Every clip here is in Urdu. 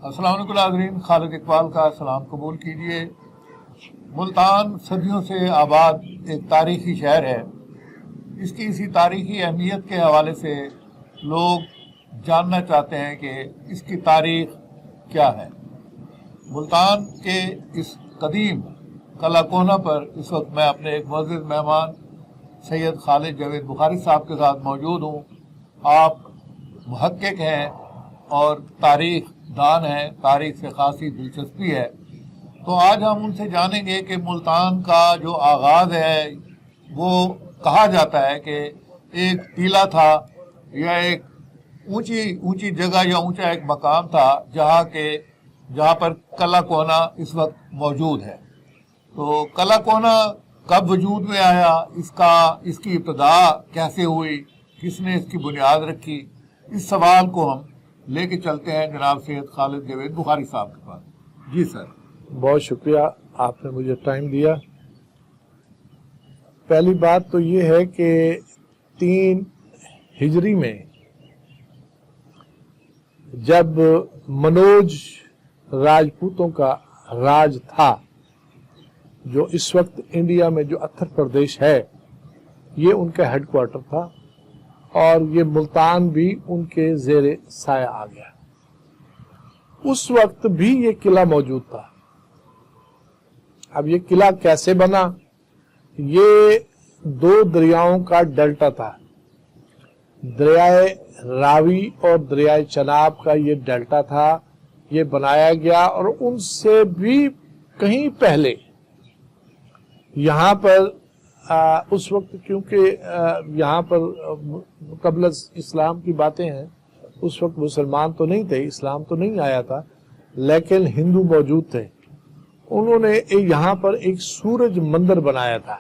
السلام علیکم ناظرین، خالد اقبال کا سلام قبول کیجیے۔ ملتان صدیوں سے آباد ایک تاریخی شہر ہے۔ اس کی اسی تاریخی اہمیت کے حوالے سے لوگ جاننا چاہتے ہیں کہ اس کی تاریخ کیا ہے۔ ملتان کے اس قدیم قلعہ کوہنہ پر اس وقت میں اپنے ایک معزز مہمان سید خالد جاوید بخاری صاحب کے ساتھ موجود ہوں۔ آپ محقق ہیں اور تاریخ دان ہیں، تاریخ سے خاصی دلچسپی ہے، تو آج ہم ان سے جانیں گے کہ ملتان کا جو آغاز ہے وہ کہا جاتا ہے کہ ایک ٹیلہ تھا یا ایک اونچی جگہ یا اونچا ایک مقام تھا جہاں پر قلعہ کوہنہ اس وقت موجود ہے۔ تو قلعہ کوہنہ کب وجود میں آیا، اس کی ابتدا کیسے ہوئی، کس نے اس کی بنیاد رکھی، اس سوال کو ہم لے کے چلتے ہیں جناب سید خالد جاوید بخاری صاحب کے پاس۔ جی سر، بہت شکریہ، آپ نے مجھے ٹائم دیا۔ پہلی بات تو یہ ہے کہ 3 ہجری میں جب منوج راجپوتوں کا راج تھا، جو اس وقت انڈیا میں جو اتر پردیش ہے، یہ ان کا ہیڈ کوارٹر تھا اور یہ ملتان بھی ان کے زیر سایہ آ گیا۔ اس وقت بھی یہ قلعہ موجود تھا۔ اب یہ قلعہ کیسے بنا؟ یہ 2 دریاؤں کا ڈیلٹا تھا، دریائے راوی اور دریائے چناب کا یہ ڈیلٹا تھا، یہ بنایا گیا۔ اور ان سے بھی کہیں پہلے یہاں پر اس وقت، کیونکہ یہاں پر قبل اسلام کی باتیں ہیں، اس وقت مسلمان تو نہیں تھے، اسلام تو نہیں آیا تھا، لیکن ہندو موجود تھے۔ انہوں نے یہاں پر ایک سورج مندر بنایا تھا،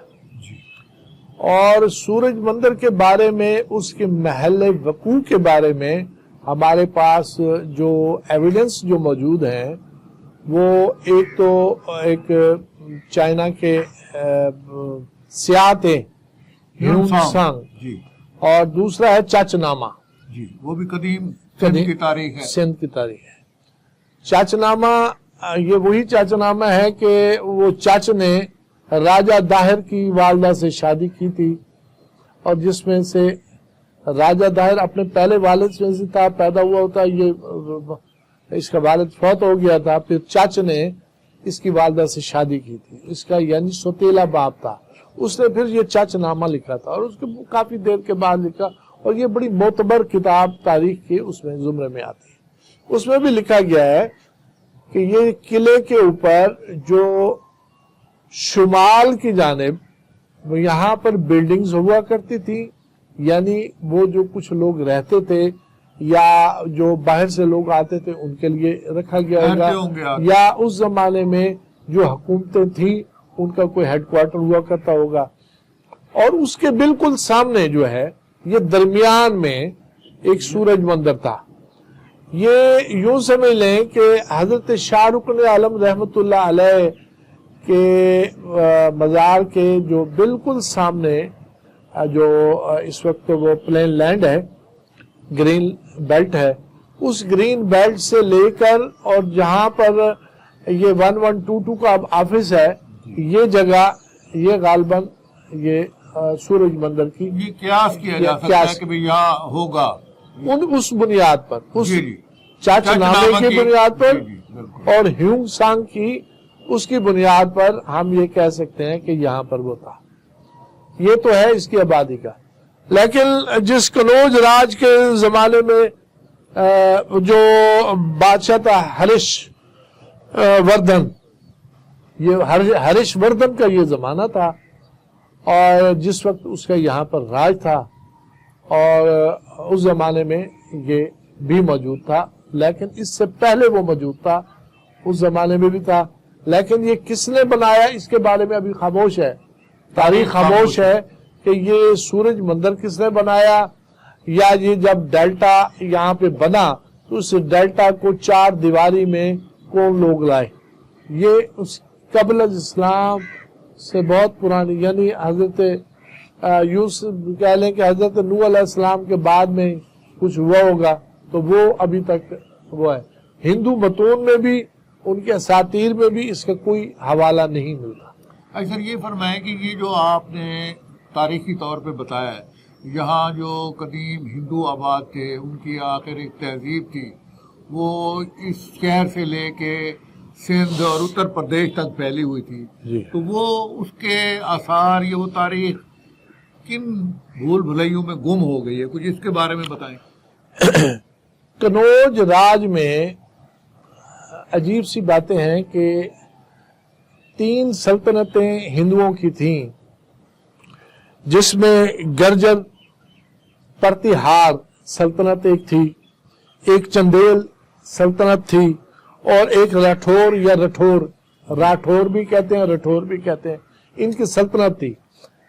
اور سورج مندر کے بارے میں، اس کے محل وقوع کے بارے میں ہمارے پاس جو ایویڈنس جو موجود ہیں، وہ ایک چائنا کے سیاح تھے ہیون سانگ، اور دوسرا ہے چاچ نامہ، وہ بھی قدیم سندھ کی تاریخ ہے۔ سندھ کی تاریخ ہے۔ چاچ نامہ، یہ وہی چاچ نامہ ہے کہ وہ چاچ نے راجہ داہر کی والدہ سے شادی کی تھی، اور جس میں سے راجہ داہر اپنے پہلے والد میں سے تھا، پیدا ہوا ہوتا، یہ اس کا والد فوت ہو گیا تھا، پھر چاچ نے اس کی والدہ سے شادی کی تھی، اس کا یعنی سوتیلا باپ تھا، اس نے پھر یہ چاچ نامہ لکھا تھا، اور اس کے کافی دیر کے بعد لکھا، اور یہ بڑی معتبر کتاب تاریخ کی اس میں زمرے میں آتی ہے۔ اس میں بھی لکھا گیا ہے کہ یہ قلعے کے اوپر جو شمال کی جانب یہاں پر بلڈنگز ہوا کرتی تھی، یعنی وہ جو کچھ لوگ رہتے تھے یا جو باہر سے لوگ آتے تھے ان کے لیے رکھا گیا ہوگا، یا اس زمانے میں جو حکومتیں تھیں ان کا کوئی ہیڈ کوارٹر ہوا کرتا ہوگا۔ اور اس کے بالکل سامنے جو ہے، یہ درمیان میں ایک سورج مندر تھا۔ یہ یوں سمجھ لیں کہ حضرت شاہ رکن عالم رحمت اللہ علیہ کے مزار کے جو بالکل سامنے، جو اس وقت وہ پلین لینڈ ہے، گرین بیلٹ ہے، اس گرین بیلٹ سے لے کر اور جہاں پر یہ 1122 کا اب آفس ہے، یہ جگہ، یہ غالباً یہ سورج مندر کی یہ قیاس کیا جا سکتا ہے کہ یہاں ہوگا، اس بنیاد پر، اس چاچ نامے کی بنیاد پر اور ہیونگ سانگ کی اس کی بنیاد پر ہم یہ کہہ سکتے ہیں کہ یہاں پر وہ تھا۔ یہ تو ہے اس کی آبادی کا۔ لیکن جس کنوج راج کے زمانے میں جو بادشاہ تھا ہرش وردھن، یہ ہرش وردھن کا یہ زمانہ تھا، اور جس وقت اس کا یہاں پر راج تھا، اور اس زمانے میں یہ بھی موجود تھا، لیکن اس سے پہلے وہ موجود تھا، اس زمانے میں بھی تھا، لیکن یہ کس نے بنایا اس کے بارے میں ابھی خاموش ہے، تاریخ خاموش ہے کہ یہ سورج مندر کس نے بنایا، یا یہ جب ڈیلٹا یہاں پہ بنا تو اس ڈیلٹا کو 4 دیواری میں کون لوگ لائے۔ یہ اس قبل اسلام سے بہت پرانی، یعنی حضرت یوسف کہہ لیں کہ حضرت نوح علیہ السلام کے بعد میں کچھ ہوا ہوگا، تو وہ ابھی تک وہ ہے۔ ہندو متون میں بھی ان کے اساطیر میں بھی اس کا کوئی حوالہ نہیں ملتا۔ سر یہ فرمائیں کہ یہ جو آپ نے تاریخی طور پہ بتایا ہے، یہاں جو قدیم ہندو آباد تھے ان کی آخر ایک تہذیب تھی، وہ اس شہر سے لے کے سندھ اور اتر پردیش تک پھیلی ہوئی تھی، جی تو وہ اس کے آثار یا وہ تاریخ کن بھول بھلائیوں میں گم ہو گئی ہے، کچھ اس کے بارے میں بتائیں۔ کنوج راج میں عجیب سی باتیں ہیں کہ 3 سلطنتیں ہندوؤں کی تھیں، جس میں گرجر پرتیہار سلطنت ایک تھی، ایک چندیل سلطنت تھی، اور ایک راٹھور یا راٹھور بھی کہتے ہیں، رٹھور بھی کہتے ہیں، ان کی سلطنت تھی۔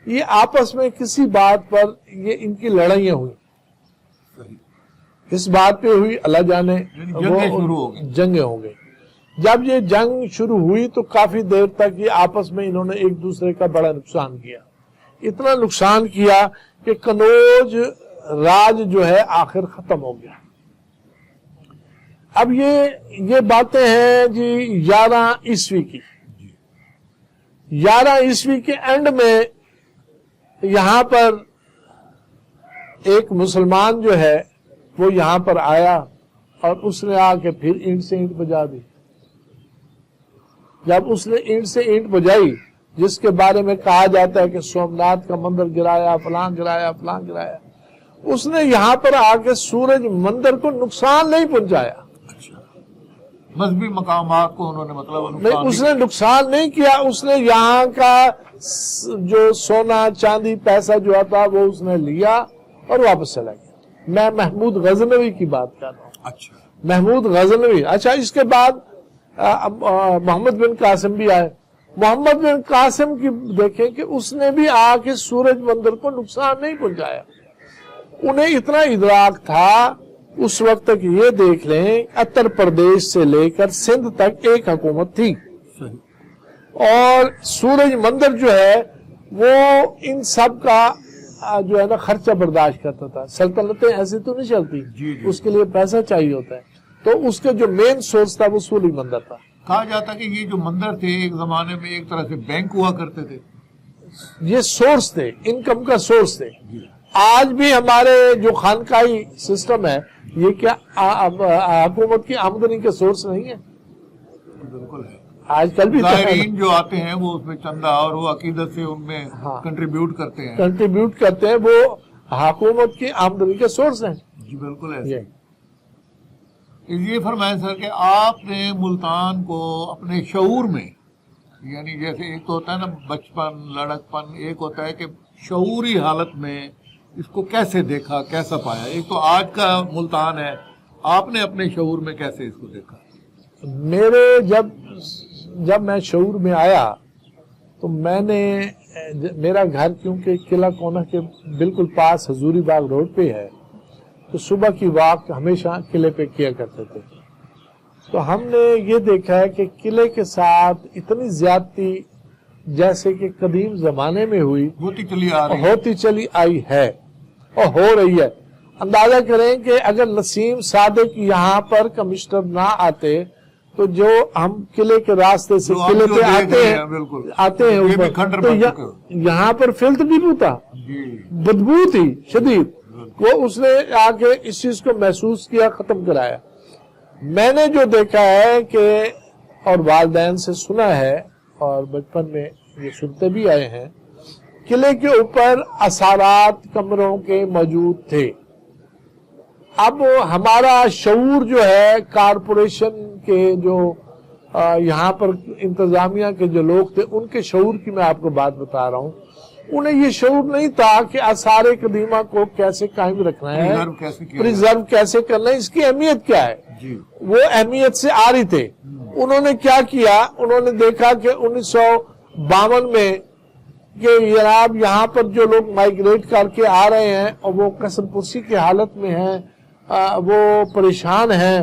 یہ آپس میں کسی بات پر یہ ان کی لڑائیاں ہوئی، کس بات پہ ہوئی اللہ جانے، جنگیں ہو گئی۔ جب یہ جنگ شروع ہوئی تو کافی دیر تک یہ آپس میں انہوں نے ایک دوسرے کا بڑا نقصان کیا، اتنا نقصان کیا کہ کنوج راج جو ہے آخر ختم ہو گیا۔ اب یہ باتیں ہیں جی 11 عیسوی کی، 11 عیسوی کے اینڈ میں یہاں پر ایک مسلمان جو ہے وہ یہاں پر آیا اور اس نے آ کے پھر اینٹ سے اینٹ بجا دی۔ جب اس نے اینٹ سے اینٹ بجائی، جس کے بارے میں کہا جاتا ہے کہ سومناتھ کا مندر گرایا، فلان گرایا، فلان گرایا، اس نے یہاں پر آ کے سورج مندر کو نقصان نہیں پہنچایا، مذہبی مقامات کو انہوں نے نہیں، اس نے نقصان نہیں کیا، اس نے یہاں کا جو سونا چاندی پیسہ جو تھا وہ اس نے لیا اور واپس چلا گیا۔ میں محمود غزنوی کی بات کر رہا ہوں۔ اچھا، محمود غزنوی۔ اچھا، اس کے بعد محمد بن قاسم بھی آئے۔ محمد بن قاسم کی دیکھیں کہ اس نے بھی آ کے سورج مندر کو نقصان نہیں پہنچایا، انہیں اتنا ادراک تھا۔ اس وقت تک یہ دیکھ لیں اتر پردیش سے لے کر سندھ تک ایک حکومت تھی، اور سورج مندر جو ہے وہ ان سب کا جو ہے نا خرچہ برداشت کرتا تھا۔ سلطنتیں ایسی تو نہیں چلتی، اس کے لیے پیسہ چاہیے ہوتا ہے، تو اس کے جو مین سورس تھا وہ سورج مندر تھا۔ کہا جاتا کہ یہ جو مندر تھے ایک زمانے میں ایک طرح سے بینک ہوا کرتے تھے، یہ سورس تھے، انکم کا سورس تھے۔ آج بھی ہمارے جو خانقاہی سسٹم ہے یہ کیا حکومت کی آمدنی کے سورس نہیں ہے؟ بالکل ہے۔ آج کل بھی زائرین جو آتے ہیں وہ اس میں چندہ اور وہ عقیدت سے ان میں کنٹریبیوٹ کرتے ہیں، وہ حکومت کی آمدنی کے سورس ہیں۔ جی بالکل ایسے۔ یہ فرمائیں سر کہ آپ نے ملتان کو اپنے شعور میں، یعنی جیسے ایک تو ہوتا ہے نا بچپن، لڑکپن، ایک ہوتا ہے کہ شعوری حالت میں اس کو کیسے دیکھا، کیسا پایا؟ ایک تو آج کا ملتان ہے، آپ نے اپنے شعور میں کیسے اس کو دیکھا؟ میرے جب میں شعور میں آیا تو میں نے، میرا گھر کیونکہ قلعہ کونا کے بالکل پاس حضوری باغ روڈ پہ ہے، تو صبح کی واک ہمیشہ قلعے پہ کیا کرتے تھے۔ تو ہم نے یہ دیکھا ہے کہ قلعے کے ساتھ اتنی زیادتی جیسے کہ قدیم زمانے میں ہوتی چلی آئی ہے اور ہو رہی ہے۔ اندازہ کریں کہ اگر نسیم صادق یہاں پر کمشنر نہ آتے تو جو ہم قلعے کے راستے سے قلعے پہ آتے ہیں اوپر، تو یہاں پر فلت بھی ہوتا، بدبو تھی شدید، وہ اس نے آ کے اس چیز کو محسوس کیا، ختم کرایا۔ میں نے جو دیکھا ہے کہ اور والدین سے سنا ہے اور بچپن میں یہ سنتے بھی آئے ہیں، قلعے کے اوپر اثارات کمروں کے موجود تھے۔ اب ہمارا شعور جو ہے کارپوریشن کے جو یہاں پر انتظامیہ کے جو لوگ تھے ان کے شعور کی میں آپ کو بات بتا رہا ہوں، انہیں یہ شعور نہیں تھا کہ آثار قدیمہ کو کیسے قائم رکھنا ہے، پریزرو کیسے کرنا ہے، اس کی اہمیت کیا ہے۔ وہ اہمیت سے آ رہی تھے۔ انہوں نے کیا کیا، انہوں نے دیکھا کہ 1952 میں کہ جناب یہاں پر جو لوگ مائگریٹ کر کے آ رہے ہیں اور وہ قصر پرسی کی حالت میں ہیں، وہ پریشان ہیں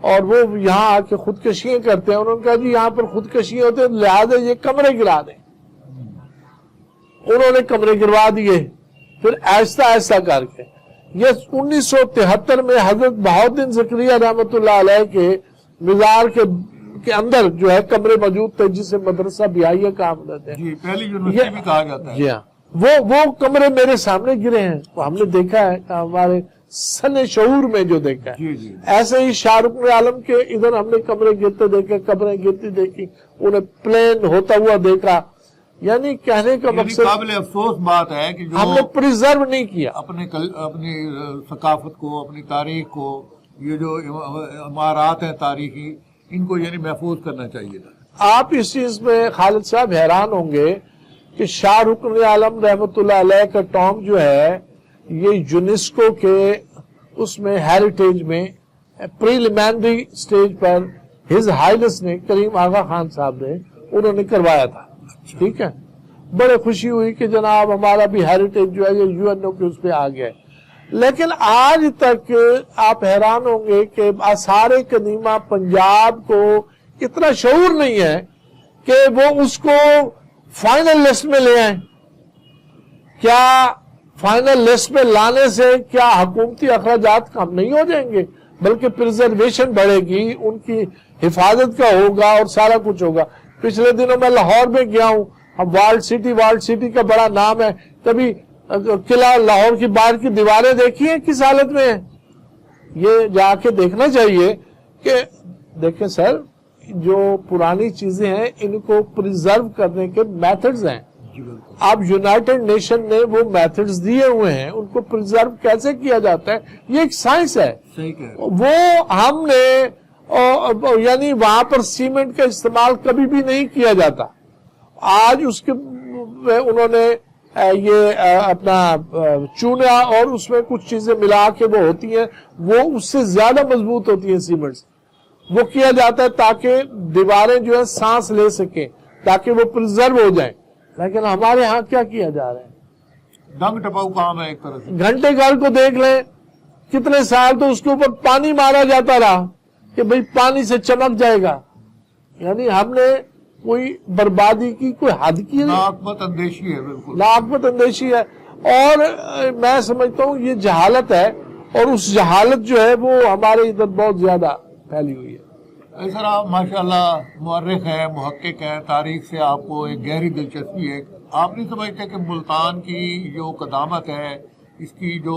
اور وہ یہاں آ کے خودکشیاں کرتے ہیں۔ انہوں نے کہا جی یہاں پر خودکشیاں ہوتے ہیں، لہٰذا یہ کمرے گرا دیں۔ انہوں نے کمرے گروا دیے۔ پھر ایسا ایسا کر کے یہ 1973 میں حضرت بہاؤالدین زکریا رحمۃ اللہ علیہ کے مزار کے اندر جو ہے کمرے موجود تھے جسے مدرسہ بیائیہ کام دیتے ہیں. جی پہلی یونیورسٹی بھی کہا جاتا ہے. جی ہاں وہ کمرے میرے سامنے گرے ہیں, وہ ہم نے دیکھا ہے ہمارے سن شعور میں جو دیکھا ہے. جی جی ایسے ہی شاہ رکن عالم کے ادھر ہم نے کمرے گرتے دیکھے, قبریں گرتی دیکھی, انہیں پلین ہوتا ہوا دیکھا. یعنی کہنے کا مقصد قابل افسوس بات ہے کہ جو ہم نے پریزرو نہیں کیا اپنی ثقافت کو, اپنی تاریخ کو, یہ جو عمارات ہیں تاریخی, ان کو یعنی محفوظ کرنا چاہیے تھا. آپ اس چیز میں خالد صاحب حیران ہوں گے کہ شاہ رکن عالم رحمت اللہ علیہ کا ٹامب جو ہے یہ یونیسکو کے اس میں ہیریٹیج میں پریلیمنری سٹیج پر ہز ہائنس نے کریم آغا خان صاحب نے انہوں نے کروایا تھا. ٹھیک ہے, بڑے خوشی ہوئی کہ جناب ہمارا بھی ہیریٹیج جو ہے یہ یو این او کے اس پہ آ گیا ہے. لیکن آج تک آپ حیران ہوں گے کہ آثار قدیمہ پنجاب کو اتنا شعور نہیں ہے کہ وہ اس کو فائنل لسٹ میں لے آئیں. کیا فائنل لسٹ میں لانے سے کیا حکومتی اخراجات کم نہیں ہو جائیں گے, بلکہ پرزرویشن بڑھے گی, ان کی حفاظت کا ہوگا اور سارا کچھ ہوگا. پچھلے دنوں میں لاہور میں گیا ہوں, اب وارلڈ سٹی کا بڑا نام ہے, کبھی قلعہ لاہور کی باہر کی دیواریں دیکھی ہیں کس حالت میں ہیں. یہ جا کے دیکھنا چاہیے کہ دیکھیں سر جو پرانی چیزیں ہیں ان کو پریزرو کرنے کے میتھڈز ہیں. اب یونائٹڈ نیشن نے وہ میتھڈز دیے ہوئے ہیں, ان کو پریزرو کیسے کیا جاتا ہے یہ ایک سائنس ہے. وہ ہم نے یعنی وہاں پر سیمنٹ کا استعمال کبھی بھی نہیں کیا جاتا. آج اس کے انہوں نے یہ اپنا چونا اور اس میں کچھ چیزیں ملا کے وہ ہوتی ہیں, وہ اس سے زیادہ مضبوط ہوتی ہیں سیمنٹ سے. وہ کیا جاتا ہے تاکہ دیواریں جو ہے سانس لے سکیں, تاکہ وہ پرزرو ہو جائیں. لیکن ہمارے ہاں کیا کیا جا رہا ہے, ڈنگ ٹپاؤ کام ہے ایک طرح سے. گھنٹے گھر کو دیکھ لیں, کتنے سال تو اس کے اوپر پانی مارا جاتا رہا کہ بھئی پانی سے چمک جائے گا. یعنی ہم نے کوئی بربادی کی کوئی حد کی نہیں, ناقبت اندیشی ہے. بالکل ناقبت اندیشی ہے. اور میں سمجھتا ہوں یہ جہالت ہے, اور اس جہالت جو ہے وہ ہمارے ادھر بہت زیادہ پھیلی ہوئی ہے. سر آپ ماشاءاللہ مورخ ہیں, محقق ہیں, تاریخ سے آپ کو ایک گہری دلچسپی ہے. آپ نہیں سمجھتے کہ ملتان کی جو قدامت ہے, اس کی جو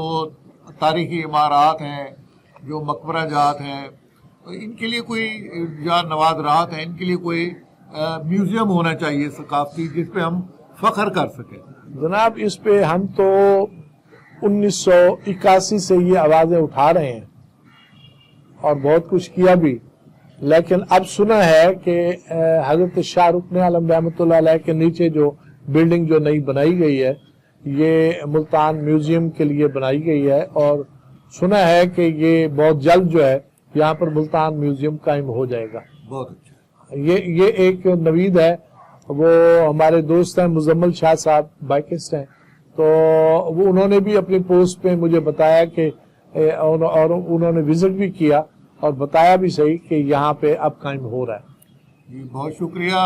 تاریخی عمارات ہیں, جو مقبرہ جات ہیں, ان کے لیے کوئی یا نوادرات ہیں, ان کے لیے کوئی میوزیم ہونا چاہیے ثقافتی, جس پہ ہم فخر کر سکیں؟ جناب اس پہ ہم تو 1981 سے یہ آوازیں اٹھا رہے ہیں اور بہت کچھ کیا بھی, لیکن اب سنا ہے کہ حضرت شاہ رکن عالم رحمۃ اللہ علیہ کے نیچے جو بلڈنگ جو نئی بنائی گئی ہے یہ ملتان میوزیم کے لیے بنائی گئی ہے, اور سنا ہے کہ یہ بہت جلد جو ہے یہاں پر ملتان میوزیم قائم ہو جائے گا. بہت اچھا. یہ ایک نوید ہے, وہ ہمارے دوست ہیں مزمل شاہ صاحب, بائکسٹ ہیں, تو وہ انہوں نے بھی اپنی پوسٹ پہ مجھے بتایا کہ اور انہوں نے وزٹ بھی کیا اور بتایا بھی صحیح کہ یہاں پہ اب قائم ہو رہا ہے. جی بہت شکریہ.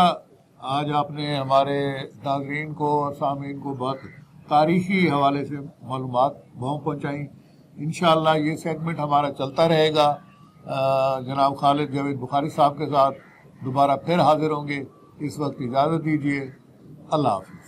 آج آپ نے ہمارے ناظرین کو اور سامعین کو بہت تاریخی حوالے سے معلومات پہنچائیں. انشاءاللہ یہ سیگمنٹ ہمارا چلتا رہے گا. جناب خالد جاوید بخاری صاحب کے ساتھ دوبارہ پھر حاضر ہوں گے. اس وقت اجازت دیجیے. اللہ حافظ.